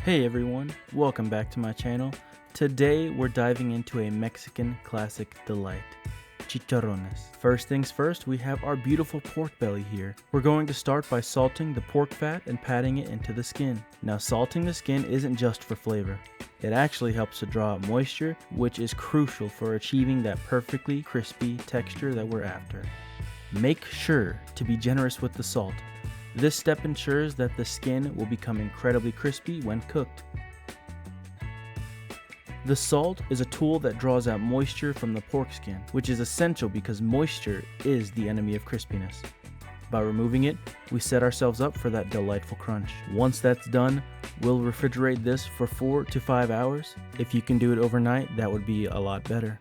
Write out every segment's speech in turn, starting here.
Hey everyone, welcome back to my channel. Today we're diving into a Mexican classic delight, chicharrones. First things first, we have our beautiful pork belly here. We're going to start by salting the pork fat and patting it into the skin. Now salting the skin isn't just for flavor. It actually helps to draw out moisture, which is crucial for achieving that perfectly crispy texture that we're after. Make sure to be generous with the salt. This step ensures that the skin will become incredibly crispy when cooked. The salt is a tool that draws out moisture from the pork skin, which is essential because moisture is the enemy of crispiness. By removing it, we set ourselves up for that delightful crunch. Once that's done, we'll refrigerate this for 4 to 5 hours. If you can do it overnight, that would be a lot better.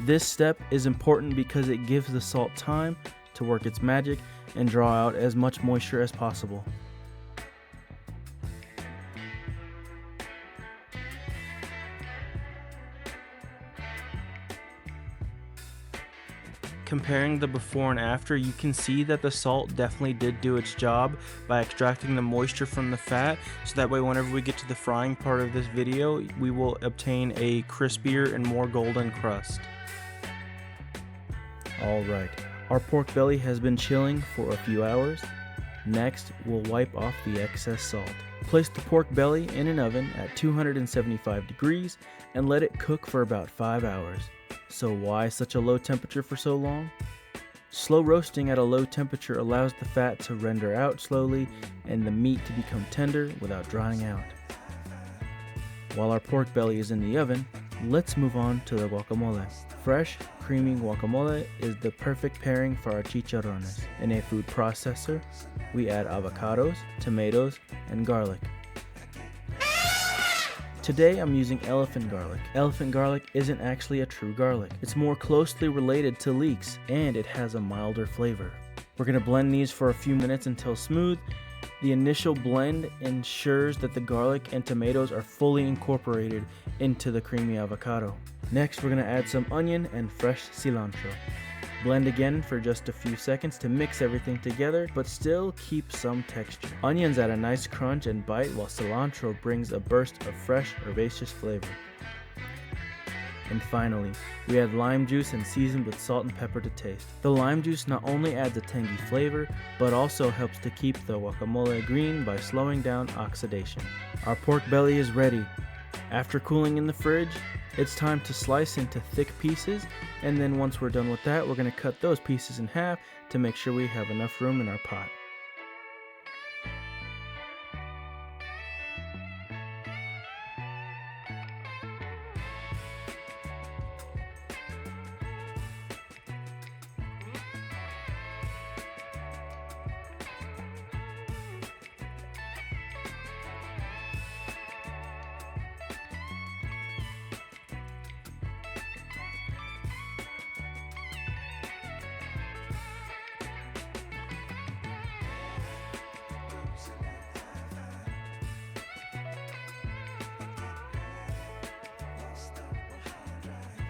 This step is important because it gives the salt time to work its magic and draw out as much moisture as possible. Comparing the before and after, you can see that the salt definitely did do its job by extracting the moisture from the fat, so that way whenever we get to the frying part of this video, we will obtain a crispier and more golden crust. Alright, our pork belly has been chilling for a few hours. Next, we'll wipe off the excess salt. Place the pork belly in an oven at 275 degrees and let it cook for about 5 hours. So why such a low temperature for so long? Slow roasting at a low temperature allows the fat to render out slowly and the meat to become tender without drying out. While our pork belly is in the oven, let's move on to the guacamole. Fresh, creamy guacamole is the perfect pairing for our chicharrones. In a food processor, we add avocados, tomatoes, and garlic. Today I'm using elephant garlic. Elephant garlic isn't actually a true garlic. It's more closely related to leeks, and it has a milder flavor. We're going to blend these for a few minutes until smooth. The initial blend ensures that the garlic and tomatoes are fully incorporated into the creamy avocado. Next, we're going to add some onion and fresh cilantro. Blend again for just a few seconds to mix everything together, but still keep some texture. Onions add a nice crunch and bite, while cilantro brings a burst of fresh, herbaceous flavor. And finally, we add lime juice and season with salt and pepper to taste. The lime juice not only adds a tangy flavor, but also helps to keep the guacamole green by slowing down oxidation. Our pork belly is ready. After cooling in the fridge, it's time to slice into thick pieces, and then once we're done with that, we're going to cut those pieces in half to make sure we have enough room in our pot.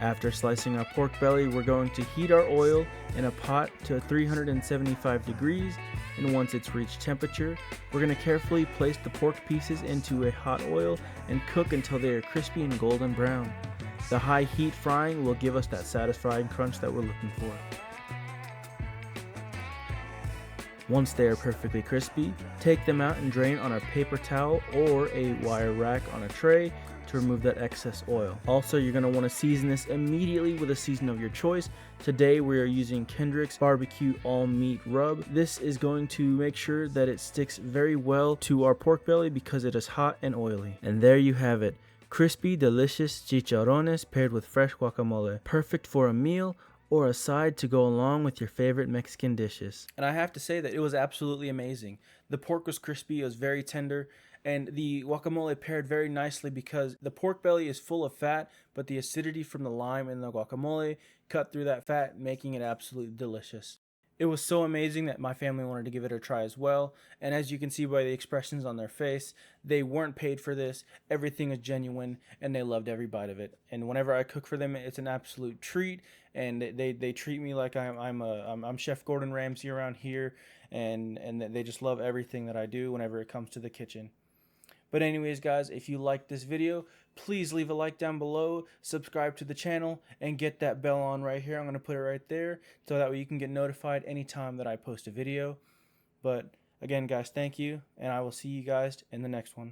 After slicing our pork belly, we're going to heat our oil in a pot to 375 degrees, and once it's reached temperature, we're going to carefully place the pork pieces into a hot oil and cook until they are crispy and golden brown. The high heat frying will give us that satisfying crunch that we're looking for. Once they are perfectly crispy, take them out and drain on a paper towel or a wire rack on a tray to remove that excess oil. Also, you're going to want to season this immediately with a season of your choice. Today we are using Kendrick's barbecue all meat rub. This is going to make sure that it sticks very well to our pork belly because it is hot and oily. And there you have it. Crispy, delicious chicharrones paired with fresh guacamole. Perfect for a meal or a side to go along with your favorite Mexican dishes. And I have to say that it was absolutely amazing. The pork was crispy, it was very tender, and the guacamole paired very nicely because the pork belly is full of fat, but the acidity from the lime and the guacamole cut through that fat, making it absolutely delicious. It was so amazing that my family wanted to give it a try as well, and as you can see by the expressions on their face, they weren't paid for this. Everything is genuine, and they loved every bite of it. And whenever I cook for them, it's an absolute treat, and they treat me like I'm Chef Gordon Ramsay around here, and they just love everything that I do whenever it comes to the kitchen. But anyways, guys, if you liked this video, please leave a like down below, subscribe to the channel, and get that bell on right here. I'm going to put it right there so that way you can get notified anytime that I post a video. But again, guys, thank you, and I will see you guys in the next one.